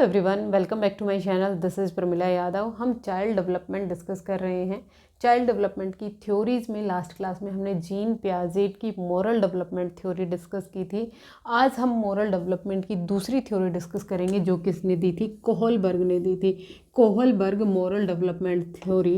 Everyone, welcome back to my channel. This is Pramila Yadav. हम child development discuss कर रहे हैं। चाइल्ड डेवलपमेंट की थ्योरीज़ में लास्ट क्लास में हमने जीन पियाजेट की मोरल डेवलपमेंट थ्योरी डिस्कस की थी। आज हम मोरल डेवलपमेंट की दूसरी थ्योरी डिस्कस करेंगे जो किसने दी थी? कोहलबर्ग ने दी थी। Kohlberg moral development theory.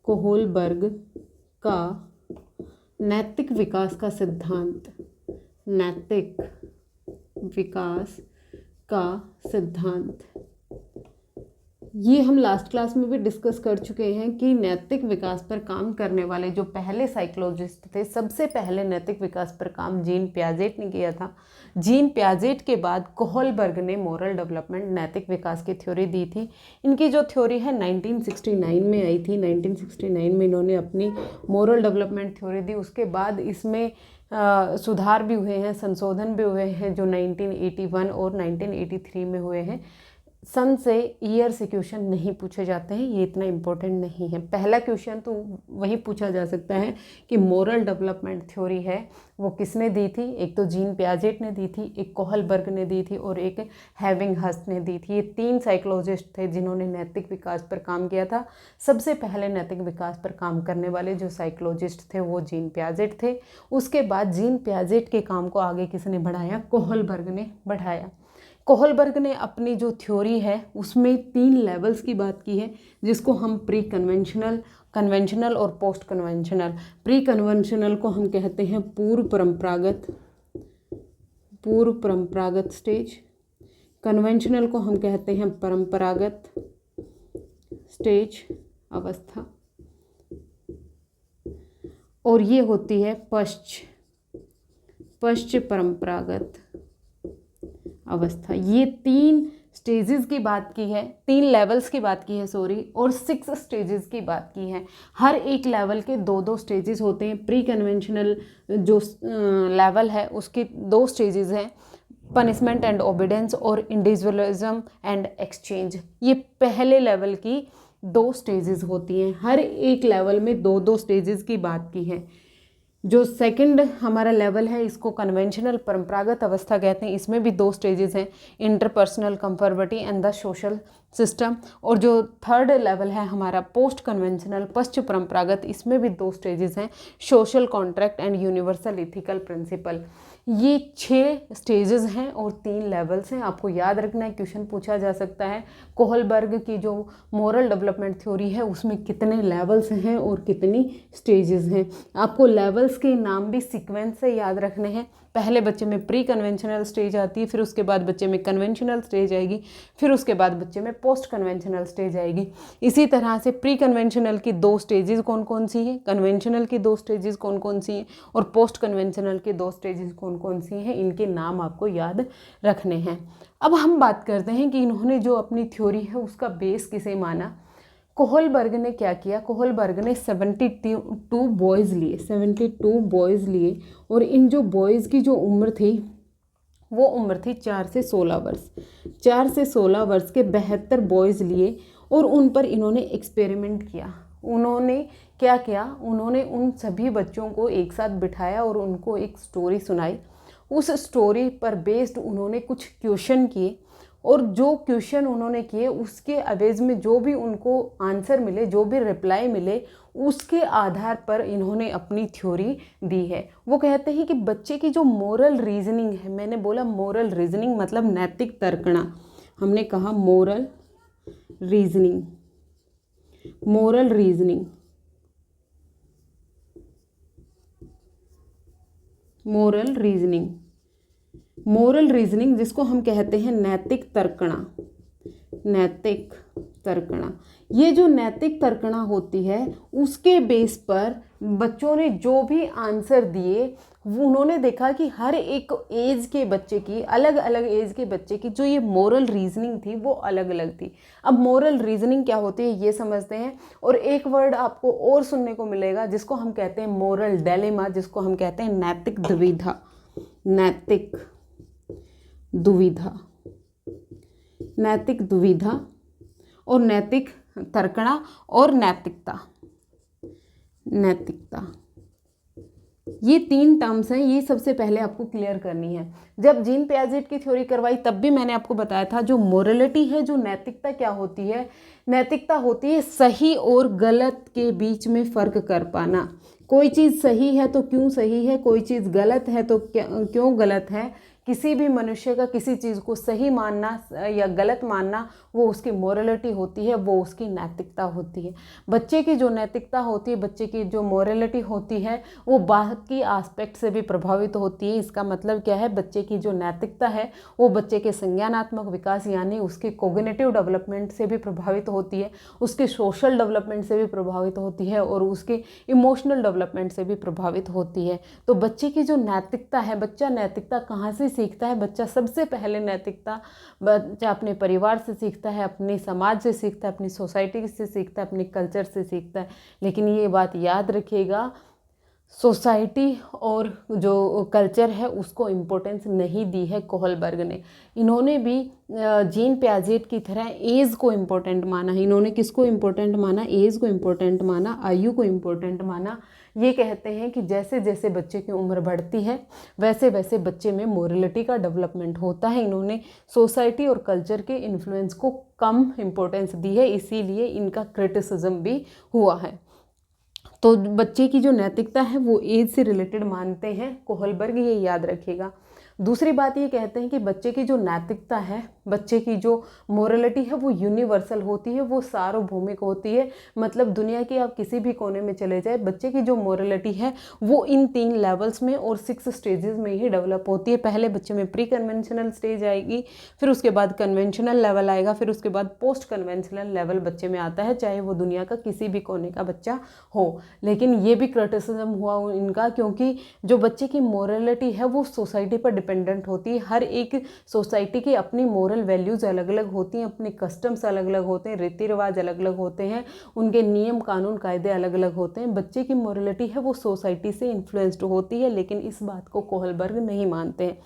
Kohlberg का नैतिक विकास का सिद्धांत। नैतिक विकास का सिद्धांत, ये हम लास्ट क्लास में भी डिस्कस कर चुके हैं कि नैतिक विकास पर काम करने वाले जो पहले साइकोलॉजिस्ट थे, सबसे पहले नैतिक विकास पर काम जीन पियाजेट ने किया था। जीन पियाजेट के बाद कोहलबर्ग ने मोरल डेवलपमेंट नैतिक विकास की थ्योरी दी थी। इनकी जो थ्योरी है 1969 में आई थी। 1969 में इन्होंने अपनी मोरल डेवलपमेंट थ्योरी दी। उसके बाद इसमें सुधार भी हुए हैं, संशोधन भी हुए हैं जो 1981 और 1983 में हुए हैं। सन से ईयर से क्वेश्चन नहीं पूछे जाते हैं, ये इतना इम्पोर्टेंट नहीं है। पहला क्वेश्चन तो वही पूछा जा सकता है कि मोरल डेवलपमेंट थ्योरी है वो किसने दी थी। एक तो जीन पियाजेट ने दी थी, एक कोहलबर्ग ने दी थी और एक हैविंगहर्स्ट ने दी थी। ये तीन साइकोलॉजिस्ट थे जिन्होंने नैतिक विकास पर काम किया था। सबसे पहले नैतिक विकास पर काम करने वाले जो साइकोलॉजिस्ट थे वो जीन पियाजेट थे। उसके बाद जीन पियाजेट के काम को आगे किसने बढ़ाया? कोहलबर्ग ने बढ़ाया। कोहलबर्ग ने अपनी जो थ्योरी है उसमें 3 लेवल्स की बात की है, जिसको हम प्री कन्वेंशनल, कन्वेंशनल और पोस्ट कन्वेंशनल। प्री कन्वेंशनल को हम कहते हैं पूर्व परंपरागत स्टेज। कन्वेंशनल को हम कहते हैं परंपरागत स्टेज, अवस्था। और ये होती है पश्च परंपरागत अवस्था। ये 3 स्टेजेस की बात की है, 3 लेवल्स की बात की है और 6 स्टेजेस की बात की है। हर एक लेवल के 2-2 स्टेजेस होते हैं। प्री कन्वेंशनल जो लेवल है उसके 2 स्टेजेस हैं, पनिशमेंट एंड ओबीडियंस और इंडिविजुअलिज्म एंड एक्सचेंज। ये पहले लेवल की 2 स्टेजेस होती हैं। हर एक लेवल में 2-2 स्टेजेस की बात की है। जो सेकंड हमारा लेवल है इसको कन्वेंशनल परंपरागत अवस्था कहते हैं। इसमें भी 2 स्टेजेस हैं, interpersonal conformity and the social system. और जो थर्ड लेवल है हमारा पोस्ट कन्वेंशनल पश्च परंपरागत, इसमें भी 2 स्टेजेस हैं, social contract and universal ethical principle. ये 6 स्टेजेस हैं और 3 लेवल्स हैं। आपको याद रखना है, क्वेश्चन पूछा जा सकता है कोहलबर्ग की जो मोरल डेवलपमेंट थ्योरी है उसमें कितने लेवल्स हैं और कितनी स्टेजेस हैं। आपको लेवल्स के नाम भी सीक्वेंस से याद रखने हैं। पहले बच्चे में प्री कन्वेंशनल स्टेज आती है, फिर उसके बाद बच्चे में कन्वेंशनल स्टेज आएगी, फिर उसके बाद बच्चे में पोस्ट कन्वेंशनल स्टेज आएगी। इसी तरह से प्री कन्वेंशनल की 2 स्टेजेस कौन कौन सी हैं, कन्वेंशनल की 2 स्टेजेस कौन कौन सी हैं और पोस्ट कन्वेंशनल की 2 स्टेजेस कौन कौन सी हैं, इनके नाम आपको याद रखने हैं। अब हम बात करते हैं कि इन्होंने जो अपनी थ्योरी है उसका बेस किसे माना। कोहलबर्ग ने क्या किया? कोहलबर्ग ने 72 बॉयज़ लिए और इन जो बॉयज़ की जो उम्र थी वो उम्र थी 4 से 16 वर्ष। 4 से 16 वर्ष के 72 बॉयज़ लिए और उन पर इन्होंने एक्सपेरिमेंट किया। उन्होंने क्या किया? उन्होंने उन सभी बच्चों को एक साथ बिठाया और उनको एक स्टोरी सुनाई। उस स्टोरी पर बेस्ड उन्होंने कुछ क्वेश्चन किए और जो क्वेश्चन उन्होंने किए उसके अवेज में जो भी उनको आंसर मिले, जो भी रिप्लाई मिले, उसके आधार पर इन्होंने अपनी थ्योरी दी है। वो कहते हैं कि बच्चे की जो मोरल रीजनिंग है, मैंने बोला मोरल रीजनिंग मतलब नैतिक तर्कणा, हमने कहा मोरल रीजनिंग। मोरल रीजनिंग जिसको हम कहते हैं नैतिक तर्कणा। ये जो नैतिक तर्कणा होती है उसके बेस पर बच्चों ने जो भी आंसर दिए उन्होंने देखा कि हर एक एज के बच्चे की, अलग अलग एज के बच्चे की जो ये मोरल रीजनिंग थी वो अलग अलग थी। अब मोरल रीजनिंग क्या होती है ये समझते हैं। और एक वर्ड आपको और सुनने को मिलेगा जिसको हम कहते हैं मोरल डायलेमा, जिसको हम कहते हैं नैतिक दुविधा। नैतिक दुविधा और नैतिक तर्कणा और नैतिकता। ये 3 टर्म्स हैं, ये सबसे पहले आपको क्लियर करनी है। जब जीन पियाजेट की थ्योरी करवाई तब भी मैंने आपको बताया था, जो मोरलिटी है, जो नैतिकता क्या होती है, नैतिकता होती है सही और गलत के बीच में फ़र्क कर पाना। कोई चीज़ सही है तो क्यों सही है, कोई चीज़ गलत है तो क्यों गलत है। किसी भी मनुष्य का किसी चीज़ को सही मानना या गलत मानना वो उसकी मोरलिटी होती है, वो उसकी नैतिकता होती है। बच्चे की जो नैतिकता होती है, बच्चे की जो मोरलिटी होती है, वो बाकी एस्पेक्ट से भी प्रभावित होती है। इसका मतलब क्या है, बच्चे की जो नैतिकता है वो बच्चे के संज्ञानात्मक विकास यानी उसके कोग्निटिव डेवलपमेंट से भी प्रभावित होती है, उसके सोशल डेवलपमेंट से भी प्रभावित होती है और उसके इमोशनल डेवलपमेंट से भी प्रभावित होती है। तो बच्चे की जो नैतिकता है, बच्चा नैतिकता कहाँ से सीखता है? बच्चा सबसे पहले नैतिकता बच्चा अपने परिवार से सीखता है, अपने समाज से सीखता है, अपनी सोसाइटी से सीखता है, अपने कल्चर से सीखता है। लेकिन ये बात याद रखिएगा, सोसाइटी और जो कल्चर है उसको इम्पोर्टेंस नहीं दी है कोहलबर्ग ने। इन्होंने भी जीन पियाजेट की तरह एज को इम्पोर्टेंट माना। इन्होंने किसको इम्पोर्टेंट माना? एज को इम्पोर्टेंट माना, आयु को इम्पोर्टेंट माना। ये कहते हैं कि जैसे जैसे बच्चे की उम्र बढ़ती है वैसे वैसे बच्चे में मोरलिटी का डेवलपमेंट होता है। इन्होंने सोसाइटी और कल्चर के इन्फ्लुएंस को कम इम्पोर्टेंस दी है, इसीलिए इनका क्रिटिसिज्म भी हुआ है। तो बच्चे की जो नैतिकता है वो एज से रिलेटेड मानते हैं कोहलबर्ग, ये याद रखिएगा। दूसरी बात ये कहते हैं कि बच्चे की जो नैतिकता है, बच्चे की जो मोरलिटी है वो यूनिवर्सल होती है, वो सार्वभौमिक होती है। मतलब दुनिया के आप किसी भी कोने में चले जाए, बच्चे की जो मोरलिटी है वो इन 3 लेवल्स में और 6 स्टेजेस में ही डेवलप होती है। पहले बच्चे में प्री कन्वेंशनल स्टेज आएगी, फिर उसके बाद कन्वेंशनल लेवल आएगा, फिर उसके बाद पोस्ट कन्वेंशनल लेवल बच्चे में आता है, चाहे वो दुनिया का किसी भी कोने का बच्चा हो। लेकिन ये भी क्रिटिसिज्म हुआ इनका, क्योंकि जो बच्चे की मोरलिटी है वो सोसाइटी पर डिपेंडेंट होती है। हर एक सोसाइटी की अपनी मोरल वैल्यूज़ अलग अलग होती हैं, अपने कस्टम्स अलग अलग होते हैं, रीति रिवाज अलग अलग होते हैं, उनके नियम कानून कायदे अलग अलग होते हैं। बच्चे की मोरलिटी है वो सोसाइटी से इन्फ्लुएंस्ड होती है, लेकिन इस बात को कोहलबर्ग नहीं मानते हैं।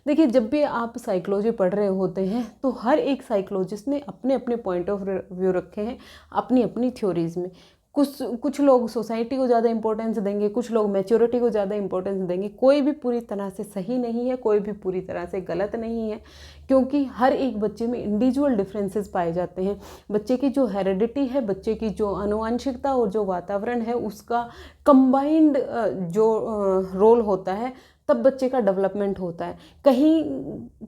देखिए, जब भी आप साइकोलॉजी पढ़ रहे होते हैं तो हर एक साइकोलॉजिस्ट ने अपने अपने पॉइंट ऑफ व्यू रखे हैं, अपनी अपनी थ्योरीज़ में। कुछ लोग सोसाइटी को ज़्यादा इंपॉर्टेंस देंगे, कुछ लोग मैच्योरिटी को ज़्यादा इंपॉर्टेंस देंगे। कोई भी पूरी तरह से सही नहीं है, कोई भी पूरी तरह से गलत नहीं है, क्योंकि हर एक बच्चे में इंडिविजुअल डिफरेंसेस पाए जाते हैं। बच्चे की जो हेरिडिटी है, बच्चे की जो आनुवंशिकता और जो वातावरण है, उसका कंबाइंड जो रोल होता है, तब बच्चे का डेवलपमेंट होता है। कहीं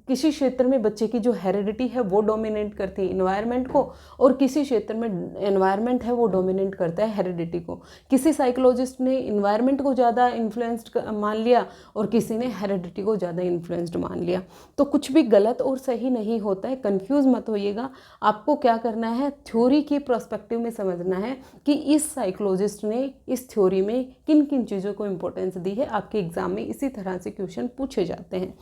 किसी क्षेत्र में बच्चे की जो हेरिडिटी है वो डोमिनेट करती है इन्वायरमेंट को, और किसी क्षेत्र में एनवायरमेंट है वो डोमिनेट करता है हेरिडिटी को। किसी साइकोलॉजिस्ट ने इन्वायरमेंट को ज़्यादा इन्फ्लुएंस्ड मान लिया और किसी ने हेरिडिटी को ज़्यादा इन्फ्लुएंस्ड मान लिया। तो कुछ भी गलत और सही नहीं होता है, कन्फ्यूज़ मत होइएगा। आपको क्या करना है, थ्योरी के पर्सपेक्टिव में समझना है कि इस साइकोलॉजिस्ट ने इस थ्योरी में किन किन चीज़ों को इम्पोर्टेंस दी है। आपके एग्जाम में इसी तरह से क्वेश्चन पूछे जाते हैं,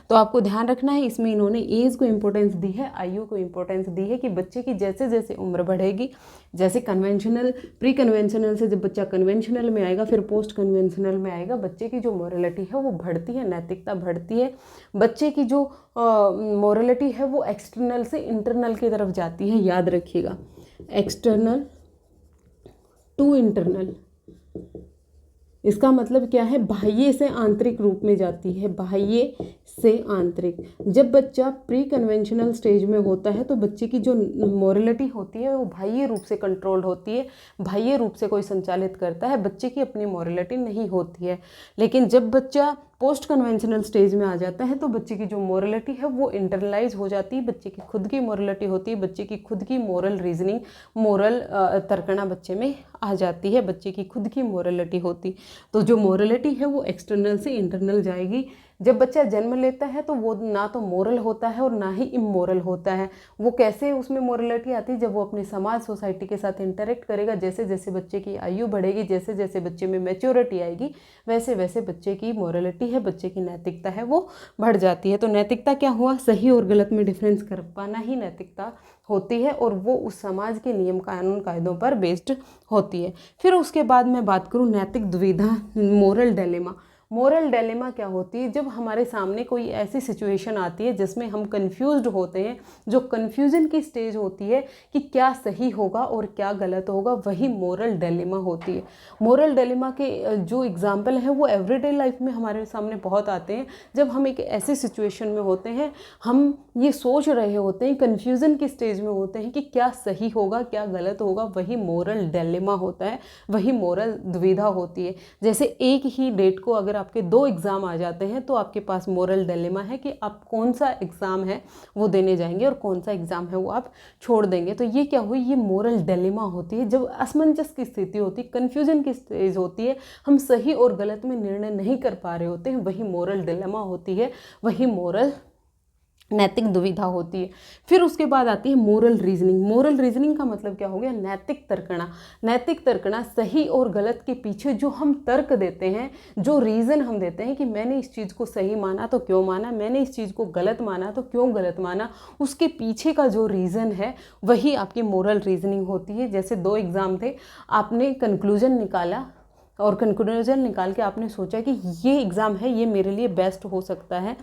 तो आपको ध्यान रखना है। इसमें इन्होंने एज को इम्पोर्टेंस दी है, आयु को इम्पोर्टेंस दी है कि बच्चे की जैसे जैसे उम्र बढ़ेगी, जैसे कन्वेंशनल प्री कन्वेंशनल से जब बच्चा कन्वेंशनल में आएगा, फिर पोस्ट कन्वेंशनल में आएगा, बच्चे की जो मोरलिटी है वो बढ़ती है, नैतिकता बढ़ती है। बच्चे की जो मोरलिटी है वो एक्सटर्नल से इंटरनल की तरफ जाती है, याद रखिएगा, एक्सटर्नल टू इंटरनल। इसका मतलब क्या है, बाह्य से आंतरिक रूप में जाती है, बाह्य से आंतरिक। जब बच्चा प्री कन्वेंशनल स्टेज में होता है तो बच्चे की जो मोरलिटी होती है वो बाह्य रूप से कंट्रोल्ड होती है, बाह्य रूप से कोई संचालित करता है, बच्चे की अपनी मोरलिटी नहीं होती है। लेकिन जब बच्चा पोस्ट कन्वेंशनल स्टेज में आ जाता है तो बच्चे की जो मोरलिटी है वो इंटरनलाइज हो जाती है, बच्चे की खुद की मोरलिटी होती है, बच्चे की खुद की मोरल रीजनिंग, मोरल तर्कना बच्चे में आ जाती है, बच्चे की खुद की मोरलिटी होती। तो जो मोरलिटी है वो एक्सटर्नल से इंटरनल जाएगी। जब बच्चा जन्म लेता है तो वो ना तो मोरल होता है और ना ही इमोरल होता है। वो कैसे उसमें मोरलिटी आती है, जब वो अपने समाज सोसाइटी के साथ इंटरेक्ट करेगा। जैसे जैसे बच्चे की आयु बढ़ेगी, जैसे जैसे बच्चे में मैच्योरिटी आएगी, वैसे वैसे बच्चे की मोरलिटी है, बच्चे की नैतिकता है वो बढ़ जाती है। तो नैतिकता क्या हुआ, सही और गलत में डिफरेंस कर पाना ही नैतिकता होती है, और वो उस समाज के नियम कानून कायदों पर बेस्ड होती है। फिर उसके बाद मैं बात करूँ नैतिक दुविधा, मोरल डिलेमा। मोरल डिलेमा क्या होती है? जब हमारे सामने कोई ऐसी सिचुएशन आती है जिसमें हम कंफ्यूज्ड होते हैं, जो कन्फ्यूजन की स्टेज होती है कि क्या सही होगा और क्या गलत होगा, वही मोरल डिलेमा होती है। मोरल डिलेमा के जो एग्जाम्पल हैं वो एवरीडे लाइफ में हमारे सामने बहुत आते हैं। जब हम एक ऐसी सिचुएशन में होते हैं, हम ये सोच रहे होते हैं, कन्फ्यूज़न की स्टेज में होते हैं कि क्या सही होगा क्या गलत होगा, वही मोरल डिलेमा होता है, वही मोरल दुविधा होती है। जैसे एक ही डेट को अगर आपके 2 एग्ज़ाम आ जाते हैं तो आपके पास मोरल डिलेमा है कि आप कौन सा एग्ज़ाम है वो देने जाएंगे और कौन सा एग्ज़ाम है वो आप छोड़ देंगे। तो ये क्या हुई? ये मोरल डिलेमा होती है। जब असमंजस की स्थिति होती है, कन्फ्यूजन की स्टेज होती है, हम सही और गलत में निर्णय नहीं कर पा रहे होते हैं, वही मोरल डिलेमा होती है, वही मोरल नैतिक दुविधा होती है। फिर उसके बाद आती है मोरल रीजनिंग। मोरल रीजनिंग का मतलब क्या हो गया? नैतिक तर्कना। नैतिक तर्कना सही और गलत के पीछे जो हम तर्क देते हैं, जो रीज़न हम देते हैं कि मैंने इस चीज़ को सही माना तो क्यों माना, मैंने इस चीज़ को गलत माना तो क्यों गलत माना, उसके पीछे का जो रीज़न है वही आपकी मोरल रीजनिंग होती है। जैसे 2 एग्ज़ाम थे, आपने कंक्लूजन निकाला और कंक्लूजन निकाल के आपने सोचा कि ये एग्ज़ाम है, ये मेरे लिए बेस्ट हो सकता है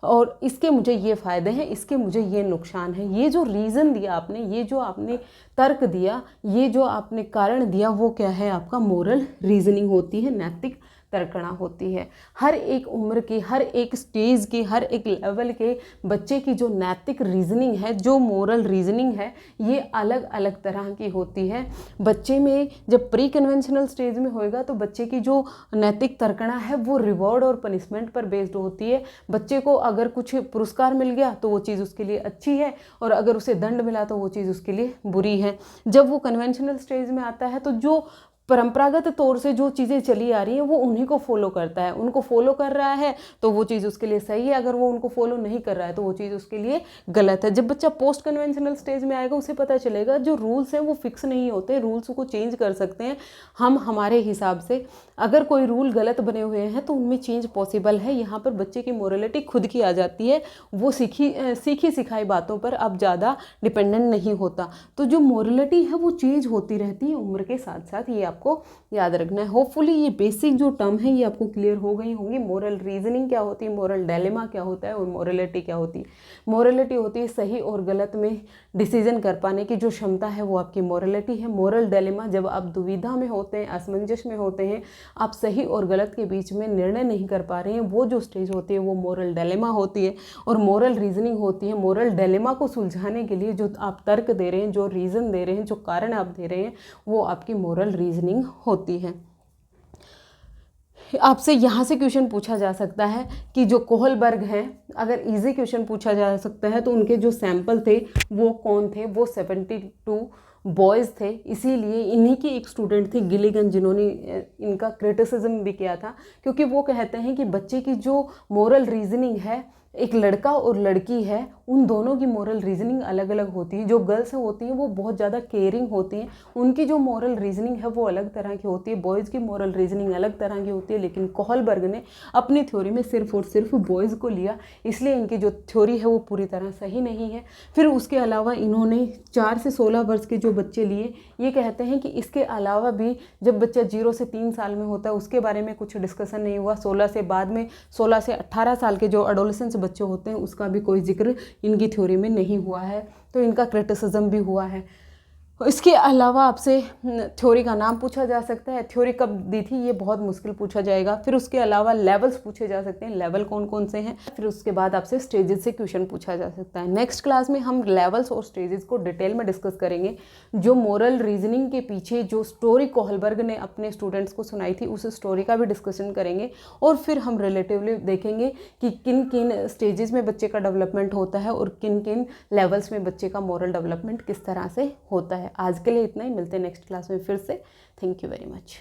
और इसके मुझे ये फ़ायदे हैं, इसके मुझे ये नुकसान है। ये जो रीज़न दिया आपने, ये जो आपने तर्क दिया, ये जो आपने कारण दिया, वो क्या है? आपका मोरल रीजनिंग होती है, नैतिक तर्कणा होती है। हर एक उम्र के, हर एक स्टेज के, हर एक लेवल के बच्चे की जो नैतिक रीजनिंग है, जो मोरल रीजनिंग है, ये अलग अलग तरह की होती है। बच्चे में जब प्री कन्वेंशनल स्टेज में होएगा तो बच्चे की जो नैतिक तर्कणा है वो रिवॉर्ड और पनिशमेंट पर बेस्ड होती है। बच्चे को अगर कुछ पुरस्कार मिल गया तो वो चीज़ उसके लिए अच्छी है और अगर उसे दंड मिला तो वो चीज़ उसके लिए बुरी है। जब वो कन्वेंशनल स्टेज में आता है तो जो परंपरागत तौर से जो चीज़ें चली आ रही हैं वो उन्हीं को फॉलो करता है। उनको फॉलो कर रहा है तो वो चीज़ उसके लिए सही है, अगर वो उनको फॉलो नहीं कर रहा है तो वो चीज़ उसके लिए गलत है। जब बच्चा पोस्ट कन्वेंशनल स्टेज में आएगा उसे पता चलेगा जो रूल्स हैं वो फिक्स नहीं होते, रूल्स को चेंज कर सकते हैं हम हमारे हिसाब से। अगर कोई रूल गलत बने हुए हैं तो उनमें चेंज पॉसिबल है। यहाँ पर बच्चे की मोरलिटी खुद की आ जाती है, वो सीखी सिखाई बातों पर अब ज़्यादा डिपेंडेंट नहीं होता। तो जो मोरलिटी है वो चेंज होती रहती है उम्र के साथ साथ, ये आपको याद रखना है। होपफुली ये बेसिक जो टर्म है ये आपको क्लियर हो गई होंगी। मोरल रीजनिंग क्या होती है, मोरल डिलेमा क्या होता है और मोरलिटी क्या होती है। मोरलिटी होती है सही और गलत में डिसीजन कर पाने की जो क्षमता है वो आपकी मोरलिटी है। मोरल डिलेमा जब आप दुविधा में होते हैं, असमंजस में होते हैं, आप सही और गलत के बीच में निर्णय नहीं कर पा रहे हैं, वो जो स्टेज होती है वो मोरल डिलेमा होती है। और मोरल रीजनिंग होती है मोरल डिलेमा को सुलझाने के लिए जो आप तर्क दे रहे हैं, जो रीज़न दे रहे हैं, जो कारण आप दे रहे हैं, वो आपकी मोरल रीजनिंग होती है। आपसे यहाँ से क्वेश्चन पूछा जा सकता है कि जो कोहलबर्ग हैं, अगर इजी क्वेश्चन पूछा जा सकता है तो उनके जो सैंपल थे वो कौन थे? वो 72 बॉयज़ थे। इसीलिए इन्हीं की एक स्टूडेंट थी गिलिगन जिन्होंने इनका क्रिटिसिज्म भी किया था, क्योंकि वो कहते हैं कि बच्चे की जो मोरल रीजनिंग है, एक लड़का और लड़की है, उन दोनों की मोरल रीजनिंग अलग अलग होती है। जो गर्ल्स होती हैं वो बहुत ज़्यादा केयरिंग होती हैं, उनकी जो मोरल रीजनिंग है वो अलग तरह की होती है। बॉयज़ की मोरल रीजनिंग अलग तरह की होती है। लेकिन कोहलबर्ग ने अपनी थ्योरी में सिर्फ और सिर्फ बॉयज़ को लिया, इसलिए इनकी जो थ्योरी है वो पूरी तरह सही नहीं है। फिर उसके अलावा इन्होंने 4 से 16 वर्ष के जो बच्चे लिए, ये कहते हैं कि इसके अलावा भी जब बच्चा 0 से 3 साल में होता है उसके बारे में कुछ डिस्कशन नहीं हुआ। 16 से बाद में 16 से 18 साल के जो एडोलेसेंस बच्चे होते हैं उसका भी कोई जिक्र इनकी थ्योरी में नहीं हुआ है, तो इनका क्रिटिसिज्म भी हुआ है। इसके अलावा आपसे थ्योरी का नाम पूछा जा सकता है, थ्योरी कब दी थी ये बहुत मुश्किल पूछा जाएगा। फिर उसके अलावा लेवल्स पूछे जा सकते हैं, लेवल कौन कौन से हैं। फिर उसके बाद आपसे स्टेजेस से क्वेश्चन पूछा जा सकता है। नेक्स्ट क्लास में हम लेवल्स और स्टेजेस को डिटेल में डिस्कस करेंगे। जो मोरल रीजनिंग के पीछे जो स्टोरी कोहलबर्ग ने अपने स्टूडेंट्स को सुनाई थी उस स्टोरी का भी डिस्कशन करेंगे और फिर हम रिलेटिवली देखेंगे कि किन किन स्टेजेस में बच्चे का डेवलपमेंट होता है और किन किन लेवल्स में बच्चे का मोरल डेवलपमेंट किस तरह से होता है। आज के लिए इतना ही, मिलते हैं नेक्स्ट क्लास में फिर से। Thank you very much.